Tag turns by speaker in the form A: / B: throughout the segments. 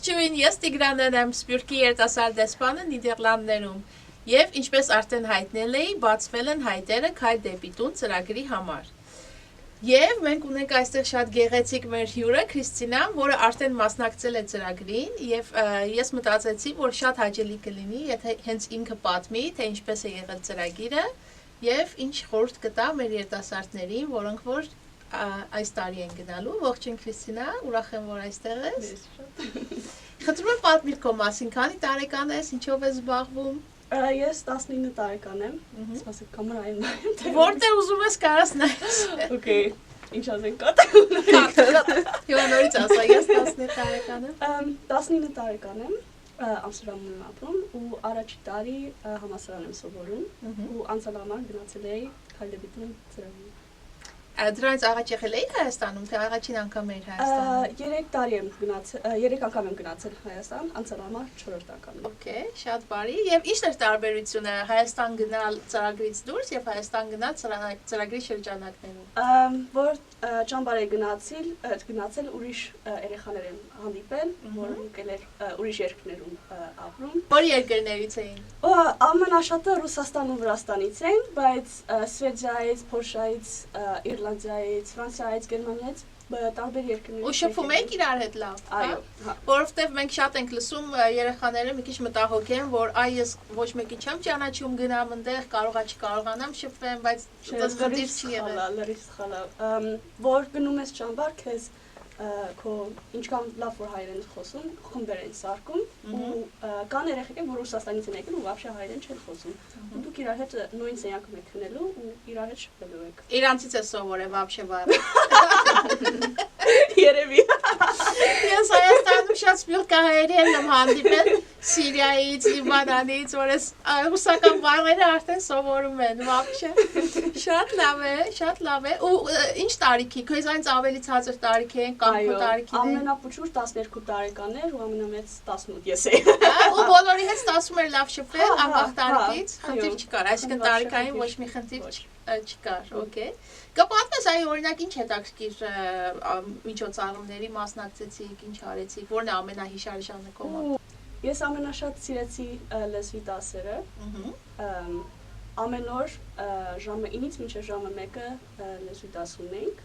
A: Ողջույն, ես Տիգրանն եմ, Սփյուռքի երիտասարդ դեսպանը Նիդերլանդներում եւ ինչպես արդեն հայտնել էի, բացվել են հայտերը Քայլ դեպի տուն ծրագրի համար։ Եվ մենք ունենք այստեղ շատ գեղեցիկ մեր հյուրը Քրիստինան, որը արդեն մասնակցել է ծրագրին եւ ես մտածեցի, որ շատ հաճելի կլինի, եթե հենց ինքը պատմի, թե ինչպես է եղել ծրագիրը եւ ինչ խորհուրդ կտա մեր երիտասարդներին, որոնք որ այս տարի են գնալու։ Ողջույն Քրիստինա, ուրախ եմ, որ այստեղ ես։ Խնդրում եմ պատմիր քո մասին, քանի տարեկան ես, ինչով ես զբաղվում։
B: Ես 19 տարեկան եմ, սպասեք կամերային նայեմ։
A: Որտե ուզում ես կարաս նայես։
B: Okay, ինչ ասենք կատակում։
A: Հիմա նորից ասա, ես 19 տարեկան եմ։
B: 19 տարեկան եմ, Ամստերդամում եմ ապրում ու առաջի տարի համալսարան եմ սովորում ու անցյալ ամառ գնացել էի Քայլ դեպի տուն ծրագրի։
A: Դրանից առաջ եղել էի Հայաստանում, թե առաջին անգամ էր Հայաստանում։
B: 3 տարի եմ գնացել, 3 անգամ եմ գնացել Հայաստան, անցյալ ամառ 4-րդ անգամն։
A: Okay, շատ բարի։ Եվ ի՞նչն է տարբերությունը Հայաստան գնալ ծրագրից դուրս եւ Հայաստան գնալ ծրագրի շրջանակներում։
B: Որ ճամբար է գնացել ուրիշ երեխաներ են հանդիպել, որ եկել էր ուրիշ երկրներում ապրում։
A: Որ երկրներից էին։
B: Ամենաշատը Ռուսաստան ու Վրաստանից էին, բայց Շվեդիայից, Փորշայից, Իռլանդիայից, Ֆրանսիայից, Գերմանիայից տարբեր երկրներից։
A: Ու շփվում եք իրար հետ լավ։
B: Այո,
A: որովհետև մենք շատ ենք լսում երեխաները մի քիչ մտահոգ են, որ այ ես ոչ մեկի չեմ ճանաչում, գնամ այնտեղ, կարողա չկարողանամ շփվեմ, բայց դες խնդիր չի եղել։
B: Լրիվ սխալ։ Որ գնում ես ճամբար, քեզ քո ինչքան լավ որ հայերեն ես խոսում, խմբեր են սարքում ու կան երեխեքներ, որ Ռուսաստանից են եկել ու вообще հայերեն չեն խոսում։ Ու դուք իրար հետ նույն սենյակում եք քնելու ու իրար հետ շփվելու եք։
A: Իրանցից է սովորել вообще վայր։
B: Երևի։
A: Ես Հայաստանում շատ սփյուռքահայերի եմ հանդիպել Սիրիայից, Լիբանանից, որ ես ռուսական բառերը արդեն սովորում են, вообще։ Շատ լավ է։ Ու ինչ տարիքի, քեզանից ավելի ցածր տարիքի են կամ քո տարիքին են։
B: Ամենափոքր 12 տարեկան էր ու ամենամեծ 18 ես էի։
A: Ու բոլորի հետ ստացվում էր լավ շփվել, անկախ տարիքից, խնդիր չկար, այսինքն տարիքային ոչ մի խնդիր չկար, okay։ Կպատմես այ օրինակ ինչ հետաքրքիր միջոցառումների մասնակցեցիք, ինչ արեցիք, որն է ամենահիշարժանը քո մոտ։
B: Ես ամենաշատ սիրեցի լեզվի դասերը։ Ամեն օր ժամը 9-ից մինչև ժամը 1-ը լեզվի դաս ունենք։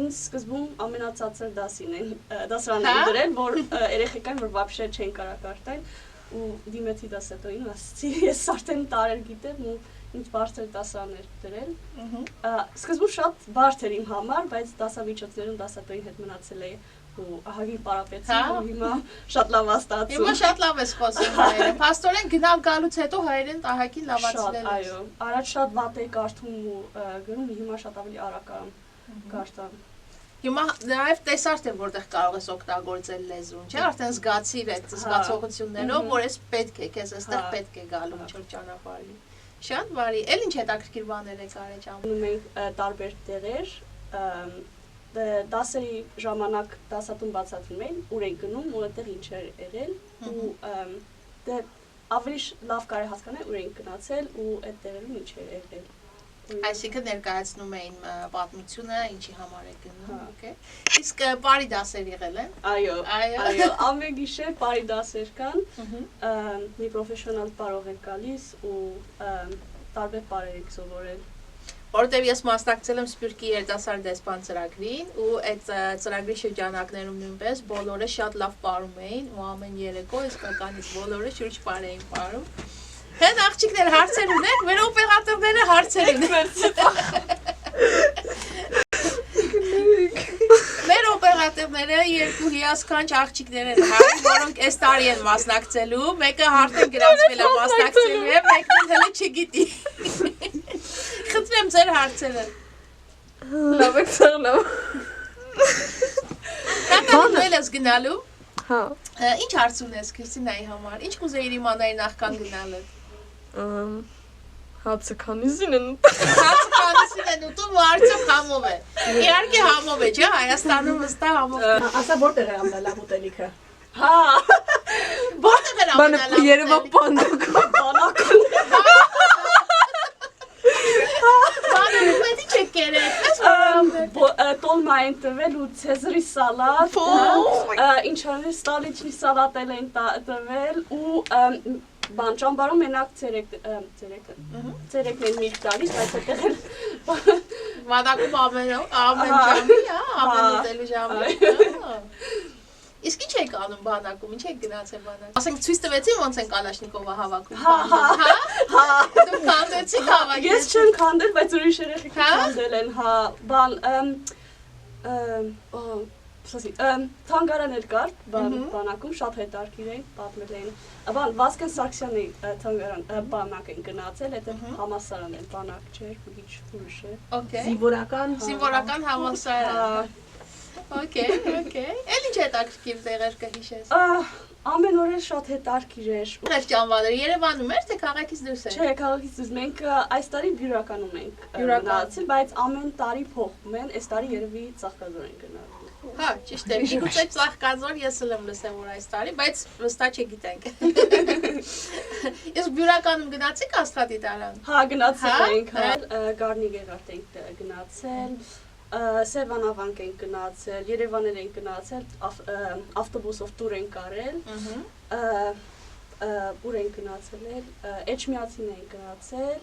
B: Ինձ սկզբում ամենացածր դասին են դասարաններ դրել, որ երեխեքան որ вообще չեն կարող կարդալ ու դիմեցի դասատուին, ասացի ես արդեն տարեր գիտեմ ու ինձ բարձր դասարաններ դրել։ Սկզբում շատ բարդ էր իմ համար, բայց դասավիճոցներում դասատուի հետ մնացել էի ու ահագին պարապեցի ու հիմա շատ լավ ստացվում։
A: Հիմա շատ լավ ես խոսում հայերեն։ Փաստորեն գնալ գալուց հետո հայերեն ահագին լավացրել ես։
B: Այո, առաջ շատ վատ էի կարդում ու գրում, հիմա շատ ավելի արագ կարդամ։
A: Հիմա նաև տեսար թե որտեղ կարող ես օգտագործել լեզուն, չէ՞, արդեն զգացիր այդ զգացողություններով, որ ես պետք է, քեզ այստեղ պետք է գալու ինչ-որ ճանապարհի։ Շատ բարի։ Էլ ինչ հետաքրքիր բաներ եք արել ճամբարում։
B: Գնում ենք տարբեր տեղեր, դասերի ժամանակ դասատուն բացատրում են, ուր են գնում, ու այդտեղ ինչ է եղել ու դե ավելի լավ կարելի հասկանալ ուր են գնացել ու այդ տեղերում ինչ է եղել։
A: Այսինքն ներկայացնում էին պատմությունը, ինչի համար է գնում, okay։ Իսկ բարի դասեր եղել են։
B: Այո, ամեն գիշեր բարի դասեր կան, մի պրոֆեսիոնալ պարող է գալիս ու տարբեր բարեր եք սովորել։
A: Որտեւ ես մասնակցել եմ Սփյուռքի երիտասարդ դեսպան ծրագրին ու այդ ծրագրի շրջանակներում նույնպես բոլորը շատ լավ պարում էին ու ամեն երեկո իսկականից բոլորը շուրջ պար էին պարում։ Հեն աղջիկներ հարցեր ունեն, մեր օպերատորները հարցեր ունեն։ Մեր օպերատորները երկու հիասքանչ աղջիկներ են, որոնք այս տարի են մասնակցելու, մեկը արդեն գրանցվել է մասնակցելու է, մեկն հələ չգիտի։ Խնդրեմ ձեր հարցերը։
C: Լավ եք ցաղնամ։
A: Կապանվել ես գնալու։
C: Հա։
A: Ինչ հարց ունես Քրիստինայի համար։ Ինչ կուզեիր իմանալ նախքան գնալը։
C: Հացը քանիսին են։
A: Հացը քանիսին են ուտում ու արդյոք համով է։ Իհարկե համով է, չէ՞, Հայաստանում վստահ համով է։
B: Ասա որտեղ է ամենալավ ուտելիքը։ Հա։
A: Որտեղ է ամենալավ։
C: Երևան բանակում։
A: Բանը պետք է երեք,
B: տոլմա են տվել ու ցեզրի սալատ, ինչ անել ստալիչնի սալատել են տվել ու բան ճամբարում մենակ ցերեկն են միշտ տալիս, բայց այդտեղ էլ
A: Վանակում ամեն ժամի, ամեն ուտելու ժամի։ Իսկ ինչ եք անում բանակում, ինչ եք գնացել բանակ։ Ասենք ցույց տվեցին ոնց են Կալաշնիկովը հավաքում։ Հա։ Դու քանդեցիք հավաքել։
B: Ես չեմ քանդել, բայց ուրիշ երեխեք քանդել են, հա, բան թանգարան էլ կար բանակում, շատ հետաքրքիր էին, պատմել էին։ Բան Վասկեն Սարգսյանի թանգարան բանակ են գնացել, դա համալսարան են, բանակ չէր, մի քիչ ուրիշ է։
A: Okay։
C: Զինվորական
A: համալսարան։ Okay։ Էլ ինչ հետաքրքիր տեղեր կհիշես։
B: Ամեն օր էլ շատ հետաքրքիր էր։
A: Ուր ճամբարը Երևանում էր թե քաղաքից դուրս էր։
B: Չէ, քաղաքից դուրս մենք այս տարի Բյուրականում ենք գնացել, բայց ամեն տարի փոխում են, այս տարի երևի Ծաղկաձոր են գնալ։
A: Հա, ճիշտ է։ Միգուցե Ծաղկաձոր ես էլ եմ լսել որ այս տարի, բայց վստահ չգիտենք։ Իսկ Բյուրականում գնացիք աստղադի տարան։
B: Հա, գնացել ենք, Գառնի Գեղարդ ենք գնացել, Սևանավանք ենք գնացել, Երևանել ենք գնացել, ավտոբուսով տուր ենք արել, ուր ենք գնացել, Էջմիածին ենք գնացել,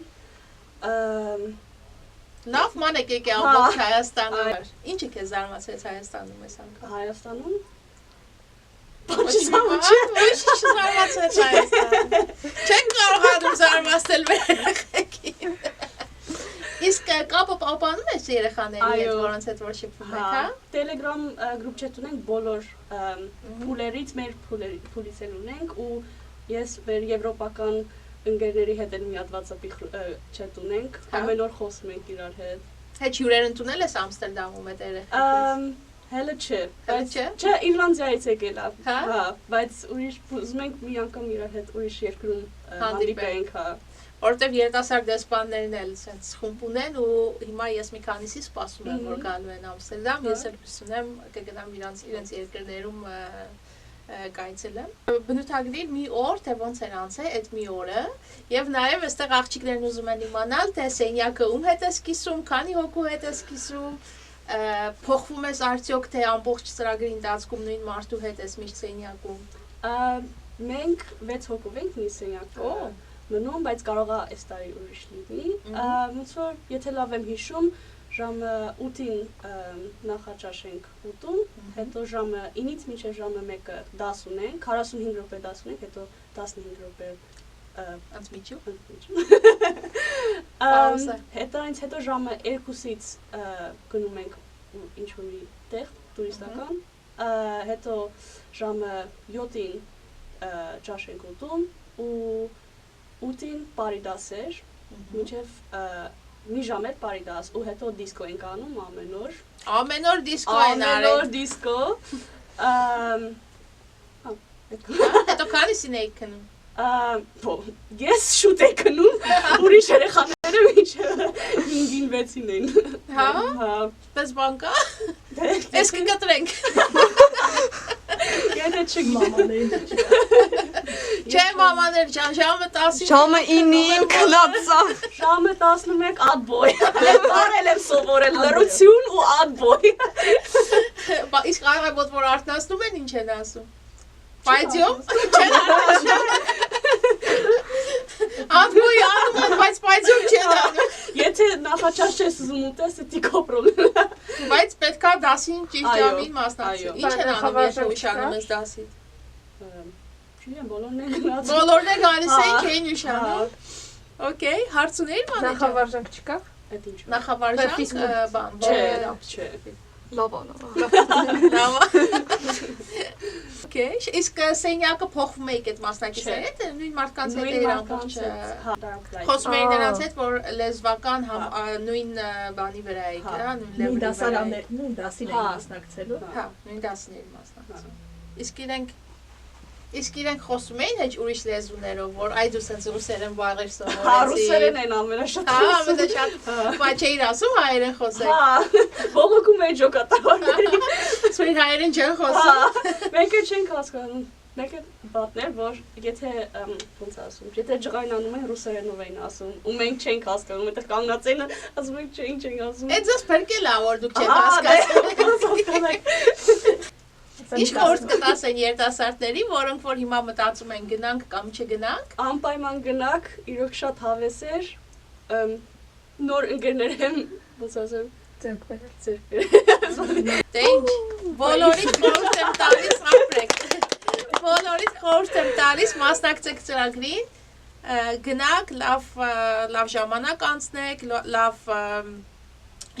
A: Լավ մանեք եկե ամբողջ Հայաստանում։ Ինչ եք զարմացրեց Հայաստանում այս անգամ։
B: Հայաստանում։
A: Զարմացրեց Հայաստանում։ Չեն կարողանում զարմացնել մեր երեխեքին։ Իսկ կապը պահպանում ես երեխաների հետ, որոնց հետ որ շփվում եք, հա?
B: Telegram group chat ունենք բոլոր փուլերից, մեր փուլից էլ ունենք ու ես մեր եվրոպական ընկերների հետ էլ մի հատ WhatsApp-ի chat ունենք, ամեն օր խոսում ենք իրար հետ։
A: Հետ հյուրեր ընդունել ես Ամստերդամում այդ երեխեքից։
B: Հələ չէ, չէ, Իռլանդիայից եկել է, հա, բայց ուրիշ ուզում ենք մի անգամ իրար հետ ուրիշ երկրում հանդիպենք, հա։
A: Որտեվ երիտասարդ դեսպաններն էլ sense խումբ ունեն ու հիմա ես մի քանիսի սպասում եմ որ գալու են Ամստերդամ, ես էլ հուսում եմ կգնամ իրենց երկրներում կայցելեմ։ Բնութագրիր մի օր, թե ոնց էր անցել այդ մի օրը, եւ նաեւ այստեղ աղջիկներն ուզում են իմանալ, թե սենյակը ում հետ է սկսում, քանի հոգու հետ է սկսում, փոխվում ես արդյոք թե ամբողջ ծրագրի ընթացքում նույն մարդու հետ ես միշտ սենյակում։
B: Մենք 6 հոգով ենք մի սենյակում մնում, բայց կարող է այս տարի ուրիշ լինի։ Ոնց որ եթե լավ եմ հիշում, ժամը 8-ին նախաճաշ ենք ուտում, հետո ժամը 9-ից մինչև ժամը 1-ը դաս ունենք, 45 րոպե դաս ունենք, հետո 15 րոպե
A: անցմիջում։
B: Հետո այնց հետո ժամը 2-ից գնում ենք ինչ-որ մի տեղ տուրիստական, հետո ժամը 7-ին ճաշ ենք ուտում ու 8-ին բարի դասեր, մինչև մի ժամ էլ բարի դաս ու հետո դիսկո ենք անում ամեն օր։
A: Ամեն օր դիսկո են արել։
B: Ամեն օր դիսկո։
A: Հետո քանիսին եք քնում։
B: Ես շուտ եմ քնում, ուրիշ երեխաները մինչև 5-ին 6-ին են։
A: Հա։ Պես բան կա։ Էս կգտրենք։
B: Եթե չգիտեմ։
A: Չէ, մամաներ ջան, ժամը 10-ին։
C: Ժամը 9-ին քնածա։
B: Ժամը 11 ադբոյ։ Բարել եմ սովորել լրություն ու ադբոյ։
A: Իսկ առավոտ որ արթնացնում են ինչ են ասում։ Պայծյոմ։ Չեն ասում։ Ադբոյ անում են, բայց պայծյոմ չեն անում։
B: Եթե նախաճաշ չես ուզում ուտես, դա քո պրոբլեմ։
A: Բայց պետքա դասին ճիշտ ժամին մասնակցել։ Ինչ են անում, եթե ուշանում ես դասից։
B: Չգիտեմ, բոլորն են գնացել։
A: Բոլորն են գալիս էին, չէին ուշանում։ Okay, հարց ունեիր մանեջը։
C: Նախավարժանք չկա։
B: Այդ ինչ։
A: Նախավարժանք բան։
B: Չէ։
C: Լավ։
A: Լավ։ Okay, իսկ սենյակը փոխվում եք այդ մասնակիցների հետ, նույն մարդկանց հետ էր ամբողջ։ Խոսում էին նրանց հետ, որ լեզվական նույն բանի վրա եք, հա,
D: նույն դասարաններ, նույն դասին են մասնակցելու։
A: Հա, նույն դասին մասնակցում։ Իսկ իրենք խոսում էին հեչ ուրիշ լեզուներով, որ այ դու սենց ռուսերեն բառեր սովորեցի։
B: Հա, ռուսերեն են ամենաշատ
A: խոսում։ Հա, ամենաշատ։ Բայց չէիր ասում հայերեն խոսեք։
B: Հա, բողոքում էի ջոկատավարների։
A: Սույն հայերեն չեն խոսում։
B: Մենք էլ չենք հասկանում։ Մեկը բատներ, որ եթե ոնց ասում, եթե ջղայնանում են ռուսերենով էին ասում, ու մենք չենք հասկանում, այդտեղ կանգնած են, ասում ենք չենք ասում։
A: Այդ ձեզ բերկել է, որ դուք չեք հասկացել։ Ինչ խորտ կտաս են երիտասարդների, որոնք որ հիմա մտածում են գնանք կամ չգնանք։
B: Անպայման գնաք, իրոք շատ հավես էր, նոր ընկերներ եմ, ոնց ասեմ,
C: Ձերք բերել։
A: Դե ինչ, բոլորիդ խորտ եմ տալիս ապրեք։ Բոլորիդ խորտ եմ տալիս, մասնակցեք ծրագրին, գնաք, լավ ժամանակ անցնեք, լավ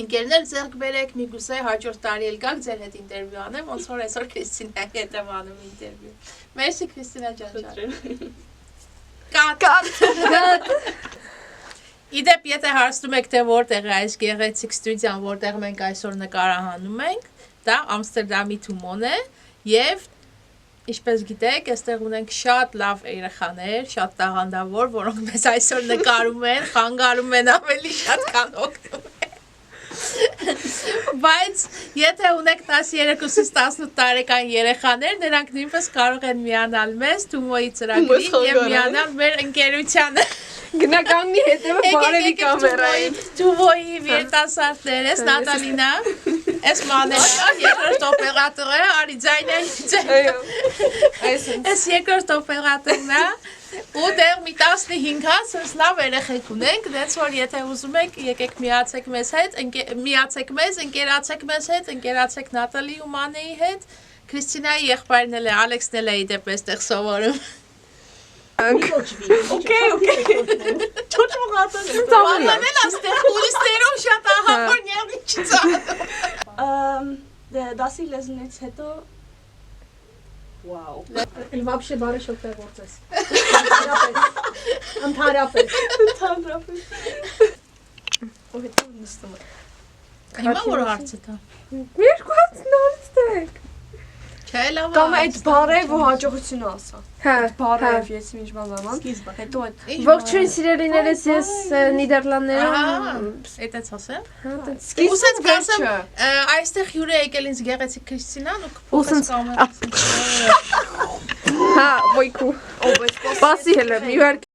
A: ընկերներ ձեռք բերեք, միգուցե հաջորդ տարի էլ գաք ձեր հետ ինտերվյու անեմ, ոնց որ այսօր Քրիստինայի հետ եմ անում ինտերվյու։ Մերսի Քրիստինա ջան։ Կատ։ Իդեպ, եթե հարցնում եք, թե որտեղ է այս գեղեցիկ ստուդիան, որտեղ մենք այսօր նկարահանում ենք, դա Ամստերդամի Թումոն է, և ինչպես գիտեք, այստեղ ունենք շատ լավ երեխաներ, շատ տաղանդավոր, որոնք մեզ այսօր նկարում են, խանգարում են ավելի շատ, քան օգնում են։ Բայց եթե ունեք 12-ից 18 տարեկան երեխաներ, նրանք նույնպես կարող են միանալ մեզ Թումոյի ծրագրին և միանալ մեր ընկերությանը։
C: Գնականի հետևը բարևի կամերային։
A: Թումոյի երիտասարդներ, ես Նատալինա, ես Մանելա, երկրորդ օպերատորը, արի ձայնը ես երկրորդ օպերատորն է, ու դեղ մի 15 հաց, ես լավ երեխեք ունենք, դեց որ եթե ուզում եք, եկեք միացեք մեզ հետ, միացեք մեզ, ընկերացեք մեզ հետ, ընկերացեք Նատալի ու Մանեի հետ, Քրիստինայի եղբայրն էլ է, Ալեքսն էլ է իդեպ էստեղ սովորում։
B: Okay. Չոչ մողատը։
A: Մանան էլ աստեղ կուլիսներում շատ ահավոր նյարդի չծանում։
B: Դասի լեզունից հետո Wow.
D: Вообще բարի շօգտագործես։ Ընդհանրապես։
C: Ու հետո նստում է։
A: Հիմա որ հարցը դա։
C: Երկու հաց նորստեք։
A: Չէ, լավ։
C: Կամ այդ բարև ու հաջողությունը ասա։ Հա, բարև, ես ինչ բան բան։
D: Սկիզբը։
C: Հետո այդ
E: Ողջույն սիրելիներս, ես Նիդերլանդներում
A: Էդից ասեմ։
C: սկիզբը
A: ասեմ, այստեղ հյուր է եկել ինձ գեղեցիկ Քրիստինան ու
E: Ուսենց-
A: կփոխեց կամերան։
E: Հա, ոյքու։ Բասի հելը, մի վար